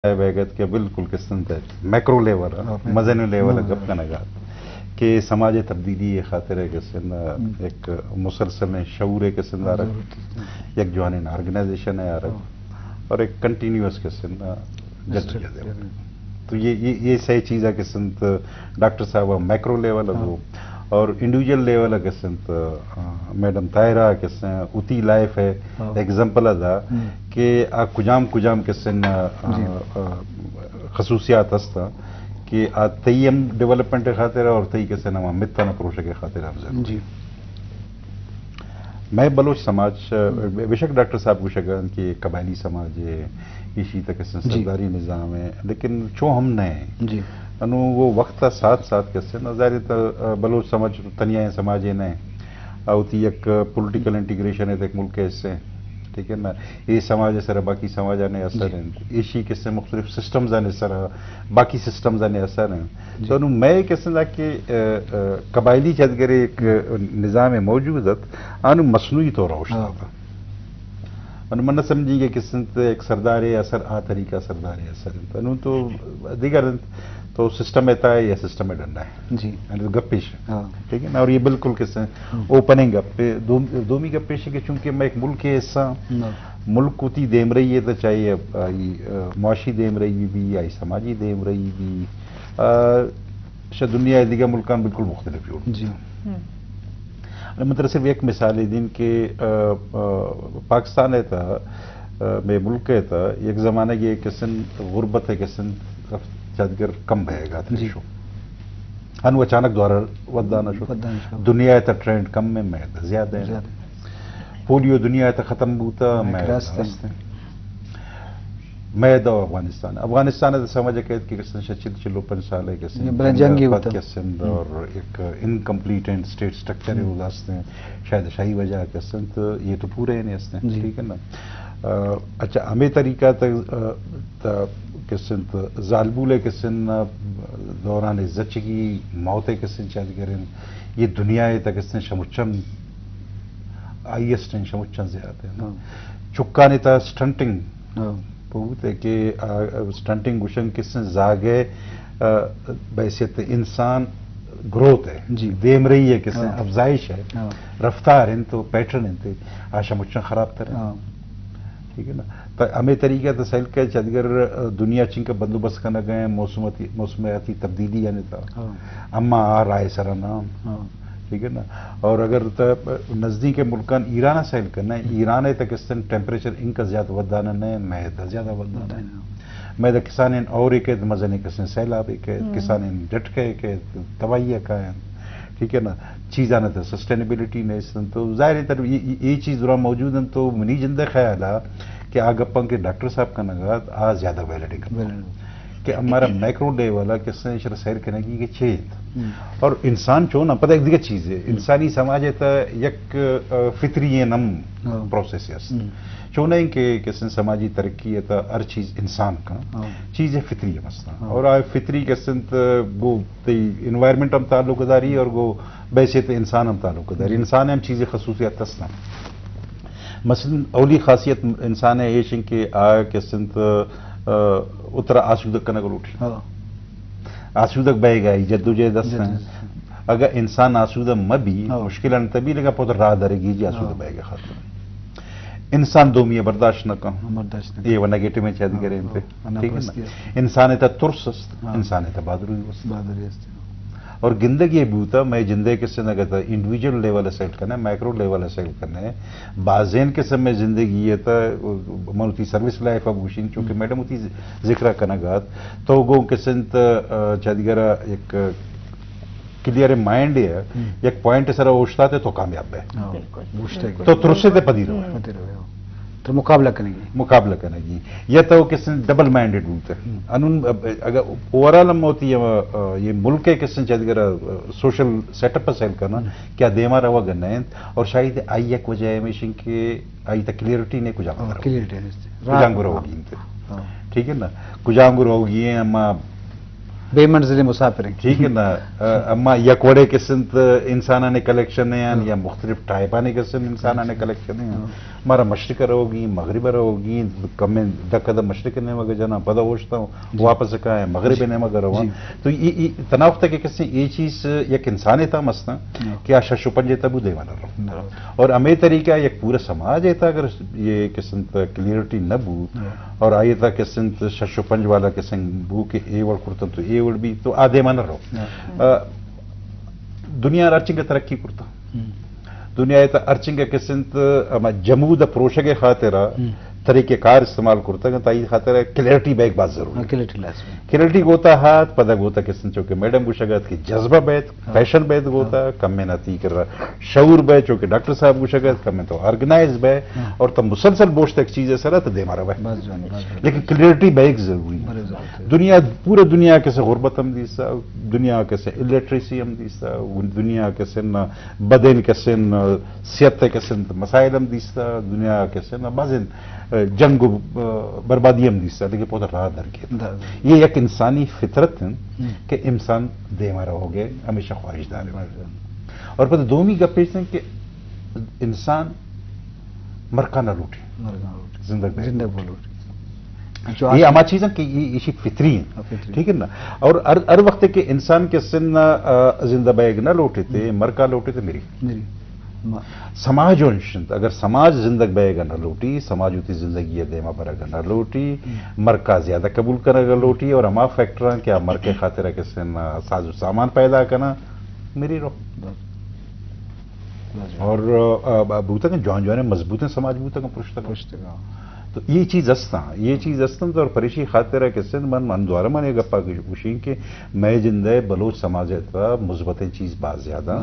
بیگت کے بالکل قسم ہے میکرو لیول مزن لیول گپ کا نگات کہ سماج تبدیلی خاطر ہے قسم ایک مسلسل شعور قسم رکھ یک جوان آرگنائزیشن ہے اور ایک کنٹینیوس قسم جدوجہد تو یہ صحیح چیز ہے قسم ڈاکٹر صاحب میکرو لیول ہے اور انڈیویجل لیول ہے قسم میڈم طاہرہ قسم اتی لائف ہے ایگزامپل ادا کہ کجام قسم خصوصیات ہستا کہ تیم ڈیولپمنٹ خاطر اور تئی قسم متن اپروچ کے خاطر افضل جی میں بلوچ سماج بے شک ڈاکٹر صاحب کو شگان کہ قبائلی سماج ہے اسی تک سرداری نظام ہے لیکن چو ہم نئے جی انو وہ وقت ساتھ ساتھ کیسے نا ظاہر بلوچ سماج تنیا سماج ہے نئے اوتی ایک پولیٹیکل انٹیگریشن ہے ایک ملک ہے اس سے ٹھیک ہے نا یہ سماج سر باقی سماج آنے اثر ہیں ایشی کس سے مختلف سسٹمز آنے سر باقی سسٹمز آنے اثر ہیں تو انو میں کس نے کہ قبائلی چدگر ایک نظام موجود ہے انو مصنوعی طور ہوشتا تھا انو من سمجھیں گے کس نے ایک سردار اثر طریقہ سردار اثر انو تو دیگر تو سسٹم ایتا ہے یا سسٹم میں ڈنڈا ہے جی گپیش ٹھیک ہے نا اور یہ بالکل کس اوپننگ گپ دومی گپیش ہے کہ چونکہ میں ایک ملک ہے حصہ ملک کو تی دیم رہی ہے تو چاہیے معاشی دیم رہی بھی آئی سماجی دیم رہی بھی شاید دنیا دیگر ملکان بالکل مختلف ہو جی مطلب صرف ایک مثال ہے دن کہ پاکستان ہے تھا میں ملک ہے تھا ایک زمانہ کی ایک قسم غربت ہے قسم چادگر کم بھے گا تھا شو انو اچانک دوارا ودانا شو دنیا تا ٹرینڈ کم میں زیادہ ہے پولیو دنیا تا ختم بوتا میں دا افغانستان تا سمجھا قید کی قسم شچل چلو 5 سال ہے قسم اور ایک انکمپلیٹ اینڈ اسٹیٹ سٹرکچر ہے وہ شاید شاہی وجہ قسم تو یہ تو پورے ہیں ٹھیک ہے نا اچھا ہمیں طریقہ قسم ظالبول قسم دوران زچگی موت قسم چاہتے کریں یہ دنیا ہے تک اس نے شمچن آئیسٹن شمچن زیادہ ہے چکانے تا سٹنٹنگ بہت ہے کہ سٹنٹنگ گوشن کس نے زاگے بحیثیت انسان گروتھ ہے جی دیم رہی ہے کس نے افزائش ہے رفتار ان تو پیٹرن ان تے آشا مچن خراب تر ٹھیک ہے نا تو ہمیں طریقہ تو سیل کے چدگر دنیا چین کا بندوبست کرنا گئے موسمیاتی تبدیلی یعنی تھا اما آ رائے سرانام ٹھیک ہے نا اور اگر نزدیک ملکان ایران سیل کرنا ہے ایران ہے تک اس دن ٹیمپریچر ان کا زیادہ ودانا نہیں میں زیادہ ودانا ہے میں کسان اور ایک مزن کسن سیلاب ایک کسان ڈٹ کے تباہی کا ہے ٹھیک ہے نا چیز آنا تھا سسٹینیبلٹی نہیں تو ظاہر طرف یہ چیز دوران موجود ہیں تو منی جندہ خیال ہے کہ آگپن کے ڈاکٹر صاحب کا نگات آج زیادہ ویلیڈنگ کہ ہمارا میکرو ڈے والا کس نے اشرا سیر کرنے کی کہ چیت اور انسان چو نا پتہ ایک دیگر چیز ہے انسانی سماج ہے تا یک فطری نم پروسیس ہے چو نہیں کہ کس نے سماجی ترقی ہے تا ہر چیز انسان کا چیز ہے فطری ہے مثلا اور فطری کس نے گو انوائرمنٹ ہم تعلق داری اور گو بیسیت انسان ہم تعلق داری انسان ہم چیزیں خصوصیات تسنا مثلا اولی خاصیت انسان ہے یہ شن کہ کس نے اترا آسودک کا نگل اٹھی آسودک بہ گئی جدوجہد اگر انسان آسودہ مبی مشکل تبھی لگا پتہ راہ درے گی جی آسودہ بہ گیا خاطر انسان دومی برداشت نہ کم یہ وہ نیگیٹو میں چاہتے کریں ٹھیک ہے انسان تا ترس انسان تا بادری اور گندگی بوتا میں زندگی کس سے نہ کہتا انڈیویجل لیول اسیٹ کرنا ہے مائکرو لیول اسیٹ کرنا ہے بعضین قسم میں زندگی یہ تھا منوتی سروس لائف اب گوشین چونکہ میڈم ہوتی ذکر کرنا گات تو گو قسم چادگرہ ایک کلیئر مائنڈ ہے ایک پوائنٹ سر اوشتا تھے تو کامیاب ہے تو ترسے تے پدی رہو تو مقابلہ کرنے گی یہ تو کس نے ڈبل مائنڈیڈ بولتے ہیں اگر اوورال ہم ہوتی ہے یہ ملک کے کس نے چاہتے سوشل سیٹ اپ پر سیل کرنا کیا دیما روا گنا ہے اور شاید آئی ایک وجہ ہے ہمیشہ کہ آئی تا کلیئرٹی نے کجانگر ہوگی ٹھیک ہے نا کجانگر ہوگی اما بے منزل مسافر ہیں ٹھیک ہے نا اما یکوڑے قسم انسان نے کلیکشن ہیں یا مختلف ٹائپانے قسم انسان نے کلیکشن ہیں ہمارا مشرق رہوگی مغرب رہوگی کم دکد مشرق نے مگر جنا پدا ہوشتا ہوں واپس کہا ہے مغرب نے مگر رہا تو یہ تناوت تک قسم یہ چیز یک انسانی تھا مستا کہ ششو پنجے تبو دے والا رہو اور ہمیں طریقہ یک پورا سماج ہے تھا اگر یہ قسم کلیئرٹی نہ بو اور آئی تھا قسم ششو پنج والا قسم بو کہ اے وڑ کرتا تو اے وڑ بھی تو آدھے مانا رہو دنیا ارچنگ ترقی کرتا دنیا ارچنگ قسم جمود پروشگ خاطرہ طریقہ کار استعمال کرتا ہے تائی خاطر کلیئرٹی بیک بات ضرور کلیئرٹی گوتا ہاتھ پتہ گوتا قسم چونکہ میڈم گوشگت کی جذبہ بیت پیشن بیت گوتا کم میں نتی کر رہا شعور بے چونکہ ڈاکٹر صاحب گوشگت کم میں تو آرگنائز بے اور تم مسلسل بوشت ایک چیز ہے سر تو دے مارا بے لیکن کلیئرٹی بیک ضروری دنیا پورے دنیا کیسے غربت ہم دیسا دنیا کیسے الٹریسی ہم دیسا دنیا کیسے بدن کیسے صحت کیسے مسائل ہم دیسا دنیا کیسے بازن جنگ بربادی ہم دیسا لیکن بہت راہ در کے یہ ایک انسانی فطرت ہے کہ انسان دے مارا ہو گئے ہمیشہ خواہش دار ہے اور پتہ دومی گپے ہیں کہ انسان مرکہ نہ لوٹے زندہ لوٹے یہ ہماری چیز ہے کہ یہ اسی فطری ہیں ٹھیک ہے نا اور ہر وقت کہ انسان کے سن زندہ بیگ نہ لوٹے تھے مرکہ لوٹے تھے میری سماج اگر سماج زندگ بے گا نہ لوٹی سماج ہوتی زندگی دیما پر اگر نہ لوٹی مرکہ زیادہ قبول کرے گا لوٹی اور ہما فیکٹر کیا مرکے خاطر کسی ساز و سامان پیدا کرنا میری رو اور بوتا کہ جوان جوانے مضبوط ہیں سماج بوتا کہ پرشتہ تو یہ چیز استن اور پریشی خاطر ہے کہ من دوارا من یہ گپا گوشین کہ میں جندے بلوچ سماج ہے مثبت چیز بات زیادہ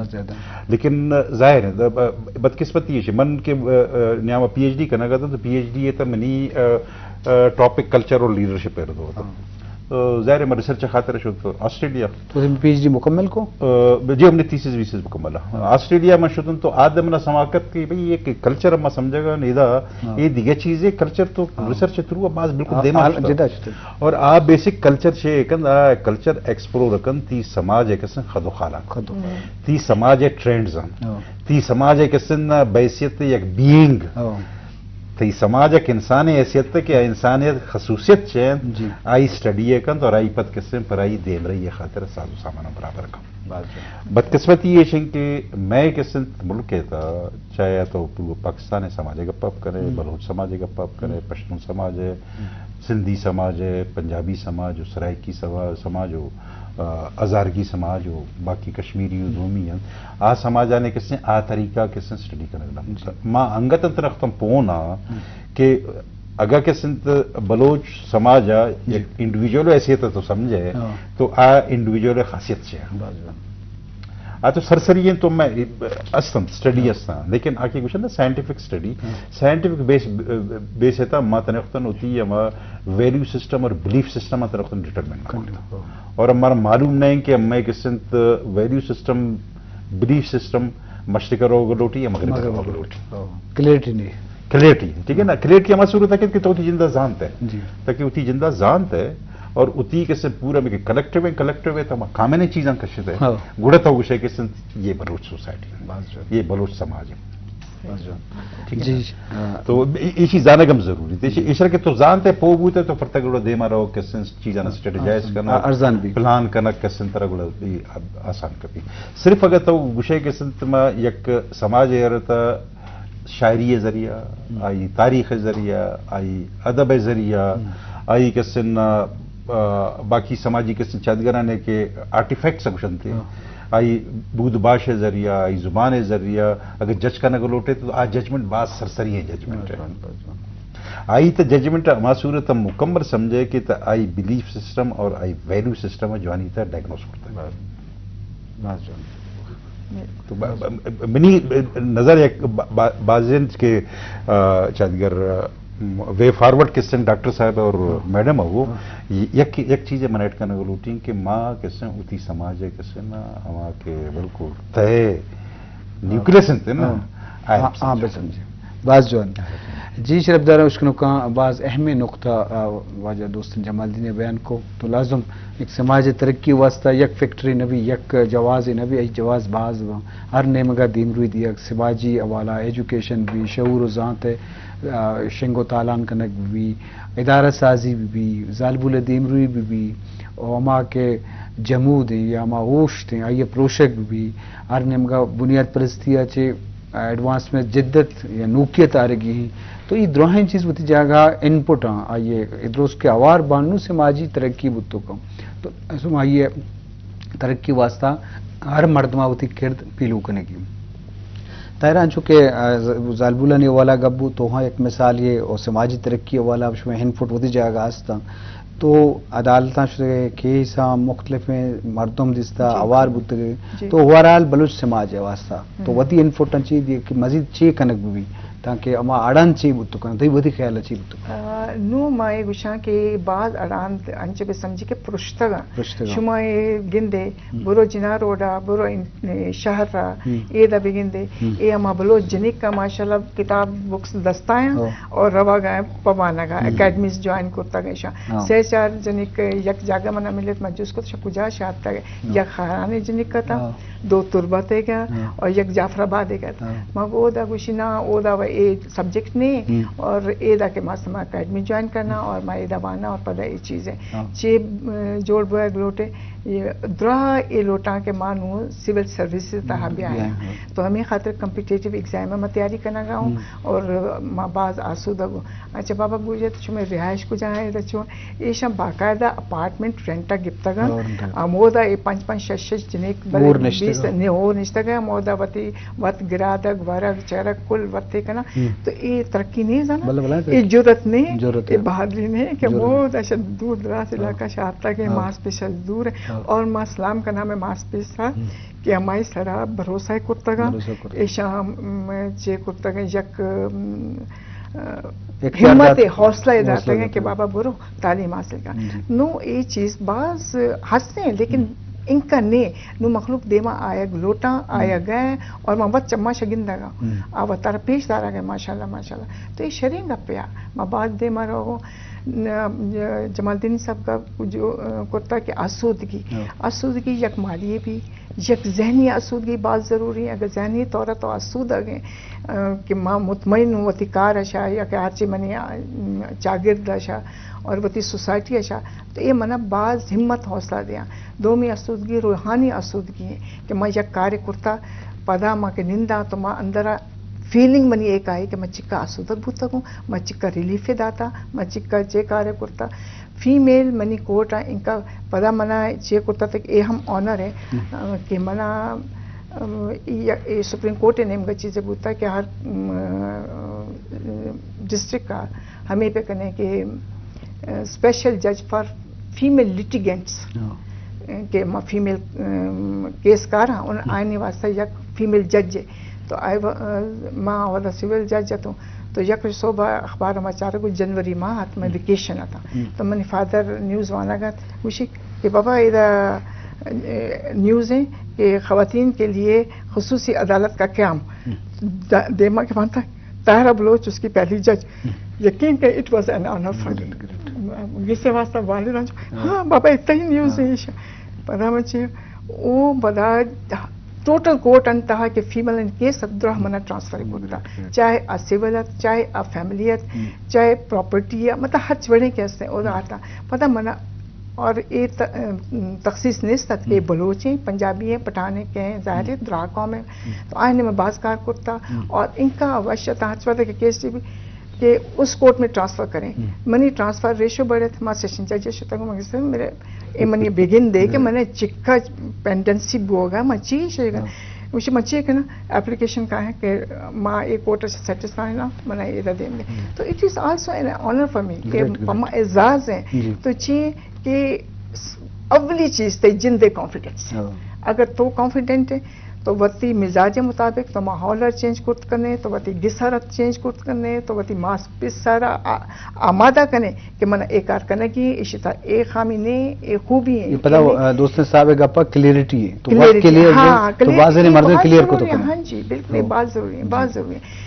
لیکن ظاہر ہے بدقسمتی یہ من کے نیام پی ایچ ڈی کرنا کرتا تو پی ایچ ڈی یہ تھا منی ٹاپک کلچر اور لیڈرشپ پہ رہتا ہوتا ظاہر ہے میں ریسرچ خاطر شد آسٹریلیا تو پی ایچ ڈی مکمل کو جی ہم نے تیسیس ویسیس مکمل ہے آسٹریلیا میں شدن تو آدم نہ سماقت کی بھئی یہ کلچر ہم سمجھے گا نیدا یہ دیگه چیزیں کلچر تو ریسرچ تھرو بعض بالکل دیما اور آپ بیسک کلچر سے کلچر ایکسپلور رکن تی سماج ہے کسن خدو خالا تی سماج ہے ٹرینڈز تی سماج ہے کسن بحیثیت یک بینگ تی سماج ایک انسانی حیثیت کہ انسانیت خصوصیت چین آئی اسٹڈی ہے کن اور آئی پت قسم پر آئی دیم رہی ہے خاطر ساز و سامان برابر کم بدقسمتی یہ شن کہ میں قسم ملک تھا چاہے تو پاکستانی سماج گپ اپ کرے بلوچ سماج گپ اپ کرے پشتون سماج ہے سندھی سماج ہے پنجابی سماج ہو سرائکی سماج ہو ازارگی سماج ہو باقی کشمیری دومی ہیں آ سماج آنے کس نے آ طریقہ کس نے اسٹڈی کرنا ماں انگت انترختم پونا کہ اگر کس بلوچ سماج انڈیویجول حیثیت تو سمجھے تو آ انڈیویجول خاصیت سے تو سرسری ہیں تو میں استن اسٹڈی استن لیکن آگے کچھ نا سائنٹیفک اسٹڈی سائنٹیفک بیس ہے ماں تنختن ہوتی ہے ہمارا ویلیو سسٹم اور بلیف سسٹم تنختن ڈٹرمنٹ اور ہمارا معلوم نہیں کہ میں کس ویلیو سسٹم بلیف سسٹم مشرق روگ لوٹی یا مغرب روگ لوٹی کلیئرٹی نہیں کلیئرٹی ٹھیک ہے نا کلیئرٹی ہماری صورت ہے کہ تو جندہ ذانت ہے تاکہ اتی جندہ ذانت ہے اور اتی کیسے پورا میں کلیکٹیو ہے تو کامنے چیزاں کشید ہے گڑت ہو گوشے کہ یہ بلوچ سوسائٹی یہ بلوچ سماج ہے تو یہ چیز جانگم ضروری تھی اشرا کہ تو جانتے پو بوتے تو پرتا گڑا دے مارا ہو کسن چیزاں اسٹریٹجائز کرنا ارزان بھی پلان کرنا کسن طرح گڑا آسان کبھی صرف اگر تو گوشے کسن تما یک سماج ہے رہتا شاعری ذریعہ آئی تاریخ ذریعہ آئی ادب ذریعہ آئی کسن باقی سماجی کسن چادگرانے کے آرٹیفیکٹس اگشن تھے آئی بود باش ذریعہ آئی زبان ذریعہ اگر جج کا نگل لوٹے تو آج ججمنٹ بعض سرسری ہے ججمنٹ آئی تو ججمنٹ ہماری صورت ہم مکمل سمجھے کہ آئی بلیف سسٹم اور آئی ویلیو سسٹم جوانی تھا ڈائگنوز کرتا ہے تو منی نظر ایک بازین کے چادگر وے فارورڈ کسن ڈاکٹر صاحب اور میڈم وہ یک چیز منیٹ کرنے کو لوٹیں کہ ماں کسن اتی سماج ہے کسن ہماں کے بالکل تے نیوکلیس انتے نا ہاں بے سمجھے بعض جو جی شرف دار اس کا بعض اہم نقطہ واجہ دوست جمال الدین بیان کو تو لازم ایک سماج ترقی واسطہ یک فیکٹری نبی یک جواز نبی ای جواز باز ہر نیمگا دیم روی دیا سماجی حوالہ ایجوکیشن بھی شعور و ذات شنگ و تالان کنک بھی ادارہ سازی بھی ظالب الدیم روی بھی اوما کے جمود ہیں یا ما اوشت ہیں آئیے پروشک بھی ہر نیمگا بنیاد پرستی اچھے ایڈوانس میں جدت یا نوکیت آرگی ہیں تو یہ دروہیں چیز ہوتی جاگا ان پٹ ہاں آئیے ادروس کے آوار بانو سماجی ترقی بتو کم تو ایسا آئیے ترقی واسطہ ہر مردمہ ہوتی کرد پیلو کرنے کی طاہران چونکہ ظالبولہ نے والا گبو تو ہاں ایک مثال یہ اور سماجی ترقی والا اس میں ہن فٹ ہوتی جاگا آستا تو عدالتاں شدے کیساں مختلف مردم دستا اوار بتگے تو اوورال بلوچ سماج ہے واسطہ تو وتی ان فٹن چیز کہ مزید چی کنک بھی تاکہ اما اڑان چی بتو کن دی وتی خیال چی بتو نو مائے گشاں کے بعد اڑان انچ به سمجھی کہ پرشتگا شما گندے برو جنا روڈا برو شہر را اے دا بگندے اے اما بلو جنک کا ماشاءاللہ کتاب بکس دستایاں اور روا گئے پوانا گا اکیڈمیز جوائن کرتا گئے شاہ سے چار جنک یک جاگہ منا ملت مجوز کو شکوجا شاہتا گئے یک خارانے جنک کا تھا دو تربتے گا اور یک جعفر آباد گا تھا mug O the گوشینا O the a subject نہیں اور اے دا کے ماسما اکیڈمی جوائن کرنا اور ما اے دا بانا اور پدا اے چیزیں چے جوڑ بوئے گلوٹے درا اے لوٹاں کے مانو سول سروسز تہا بھی آیا تو ہمیں خاطر کمپیٹیٹیو ایگزام میں تیاری کرنا گا ہوں اور ما بعض آسودہ گو اچھا بابا گوجے تو میں رہائش کو جائیں رچوں ایشا باقاعدہ اپارٹمنٹ رینٹا گپتا گا امودا اے 5-5-6 جنیک اور نشتا گیا مودا وتی وط گرادگ ورگ چرک کل وتے کنا تو اے ترقی نہیں جانا اے جرت نہیں اے بہادری نہیں کہ مودا شد دور دراز علاقہ شاہتا کہ ماس پہ شد دور ہے اور ما سلام کا نام ہے ماس پہ سا کہ ہماری سرا بھروسہ کرتا گا اے شام چے کرتا گا یک ہمت حوصلہ ادارتا گا کہ بابا برو تعلیم حاصل کا نو اے چیز بعض ہنستے ہیں لیکن ان کا نے نو مخلوق دیما آیا لوٹا آیا گئے اور محبت چما شگندہ گا آو تارا پیش دارا گئے ماشاءاللہ ماشاءاللہ تو یہ شرین گا پیا ما بعد دیما رہو جمال الدین صاحب کا جو کرتا کہ آسودگی یک مالی بھی یک ذہنی آسودگی بات ضروری ہے اگر ذہنی طور تو آسود گئے کہ ماں مطمئن ہوں وتی کار اشا یا کہ آرچی منی چاگرد اشا اور وتی سوسائٹی اشا تو یہ منا بعض ہمت حوصلہ دیا دومی آسودگی روحانی آسودگی ہے کہ میں یک کار کرتا پدا ماں کے نندا تو ماں اندرا فیلنگ منی ایک آئی کہ میں چکا آسودت بھوتا ہوں میں چکا ریلیف داتا میں چکا چے کارے کرتا فیمیل منی کوٹ ان کا پدا منا چے کرتا تک اے ہم آنر ہے کہ منا سپریم کورٹ نے ہم چیزیں بھوتا کہ ہر ڈسٹرکٹ کا ہمیں پہ کہنے کہ اسپیشل جج فار فیمیل لٹیگنٹس کہ فیمیل کیس کار ہاں ان آئین واسطہ یک فیمیل جج ہے تو ماں والا سول جج تو تو یک صبح اخبار ہمارا کو جنوری ماہ ہاتھ میں ویکیشن آتا تو میں نے فادر نیوز وانا گا خوشی کہ بابا ادھر نیوز ہے کہ خواتین کے لیے خصوصی عدالت کا قیام دیما کے مانتا طاہرہ بلوچ اس کی پہلی جج یقین کہ it was an honour for جس سے واسطہ والدہ ہاں بابا اتنا ہی نیوز ہے پتا مجھے وہ بڑا ٹوٹل کوٹ انتہا کہ فیمل ان کیس عبدالرہ منا ٹرانسفر کرتا چاہے سیولت چاہے فیملیت چاہے پراپرٹی مطلب ہر چڑھے کیسے ادھر آتا پتہ منا اور یہ تخصیص نسبت یہ بلوچ ہیں پنجابی ہیں پٹھانے کے ہیں ظاہر ہے درا قوم ہے تو آئینے میں بعض کار کرتا اور ان کا اوشیتا ہچوتا کہ کیس بھی کہ اس کورٹ میں ٹرانسفر کریں منی ٹرانسفر ریشو بڑھے تھے ماں سیشن جج شتا کو مگر میرے اے منی بگن دے کہ میں نے چکا پینڈنسی بوگا میں چیز ہے مجھے مچے کہ نا اپلیکیشن کا ہے کہ ماں ایک کوٹر سے سیٹسفائی نا میں نے یہ دیں گے تو it is also an honour for me کہ پما اعزاز ہیں تو چاہیے کہ اولی چیز تے جن دے کانفیڈنس اگر تو کانفیڈنٹ ہے تو وتی مزاج مطابق تو ماحول چینج کرت کرنے تو وتی گسارت چینج کرت کرنے تو وتی ماس پس سارا آمادہ کرنے کہ من ایک کار کرنے کی اشتا ایک خامی نے ایک خوبی ہے یہ پتا دوست نے صاحب گپا کلیئرٹی ہے تو وقت کلیئر ہے تو بازے نے مردوں کلیئر کو تو ہاں جی بالکل بات ضروری ہے بات ضروری ہے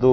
2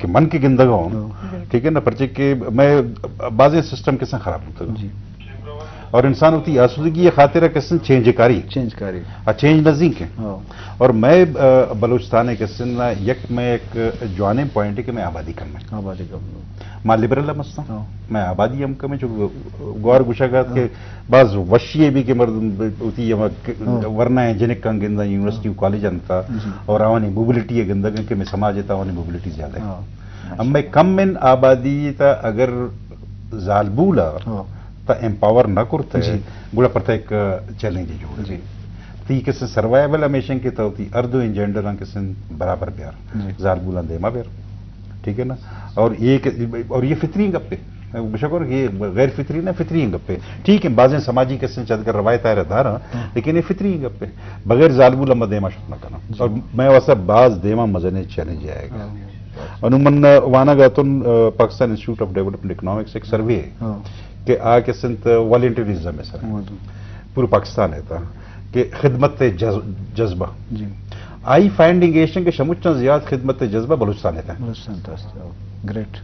کہ من کی گندگا ہوں ٹھیک ہے نا پرچے کہ میں بعض سسٹم کس خراب ہوتا ہے اور انسان ہوتی آسودگی یہ خاطر کسن چینج کاری چینج نزدیک ہے اور میں بلوچستان کسن یک میں ایک جوانے پوائنٹ ہے کہ میں آبادی کرنا ماں لبرل مستا میں آبادی ہم کم جو غور گشاگات کے بعض وشیے بھی کہ مرد ہوتی ورنہ ہے جنک کا گندہ یونیورسٹی کالج انتا اور آوانی موبلٹی ہے گندہ کہ میں سماج تا آوانی موبلٹی زیادہ ہے اب میں کم من آبادی تا اگر زالبولا تا امپاور نہ کرتا ہے گوڑا پرتا ایک چیلنج جوڑ تی کسن سروائیول ہمیشن کی تا ہوتی اردو انجینڈران کسن برابر بیار زالبولا دیما بیار ٹھیک ہے نا اور یہ فطری گپ ہے بشکر یہ غیر فطری نہ فطری گپ ہے ٹھیک ہے بعض سماجی کسن چل کر روایت آئے دارا لیکن یہ فطری گپ ہے بغیر زالبولا میں دیما شک نہ کرنا اور میں ویسا بعض دیما مزنے چیلنج آئے گا عموماً وانا گاتن Pakistan institute of development economics ایک سروے ہے کہ آ کے سنت والنٹریزم ہے سر پورے پاکستان ہے تھا کہ خدمت جذبہ آئی فائنڈنگ ایشن کے شموچاں زیادہ خدمت جذبہ بلوچستان ہے گریٹ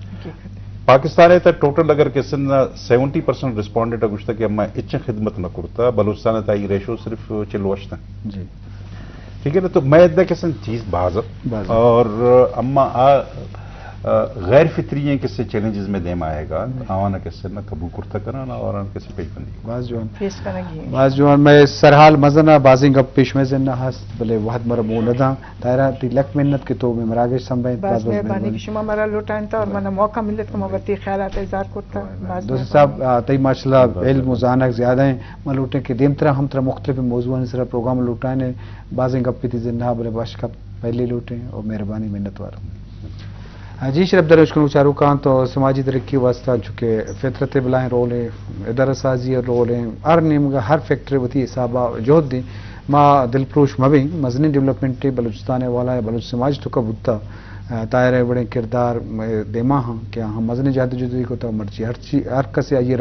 پاکستان ہے ٹوٹل اگر کسن 70% رسپونڈنٹ گشتہ کہ اما اچھا خدمت نہ کرتا بلوچستان ہے ریشو صرف 40 ہے ٹھیک ہے نا تو میں ادھا کسن چیز باز اور اما غیر فطری ہیں کس سے چیلنجز میں دیم آئے گا آوانا کس سے نہ قبول کرتا کرنا اور کس سے پیش بندی باز جوان میں سرحال مزنہ بازنگ اب پیش میں زنہ ہاس بلے وحد مرا مولدہ دائرہ تی لک منت کے تو میں مراگش سمبھائیں باز مہربانی کی شما مرا لوٹائن تا اور منا موقع ملت کو مبتی خیالات اظہار کرتا دوست صاحب تی ماشاءاللہ علم و زانک زیادہ ہیں میں لوٹیں کہ دیم طرح ہم طرح مختلف موضوعان اس طرح پروگرام لوٹائیں بازنگ اب پیتی زنہ بلے باشکہ پہلی لوٹیں اور مہربانی منت وارا جی شرف درج کنو چارو کان تو سماجی ترقی واسطہ چونکہ فطرت بلائیں رول ہیں ادارہ سازی رول ہیں ہر نیم کا ہر فیکٹری وتی حسابہ جوہد دیں ماں دل پروش مبیں مزنی ڈیولپمنٹ بلوچستان والا ہے بلوچ سماج تو کا بتا دائرے بڑے کردار دیما ہاں کیا ہم مزنی جہد جدی کو تو مرچی ہر کسی آئیے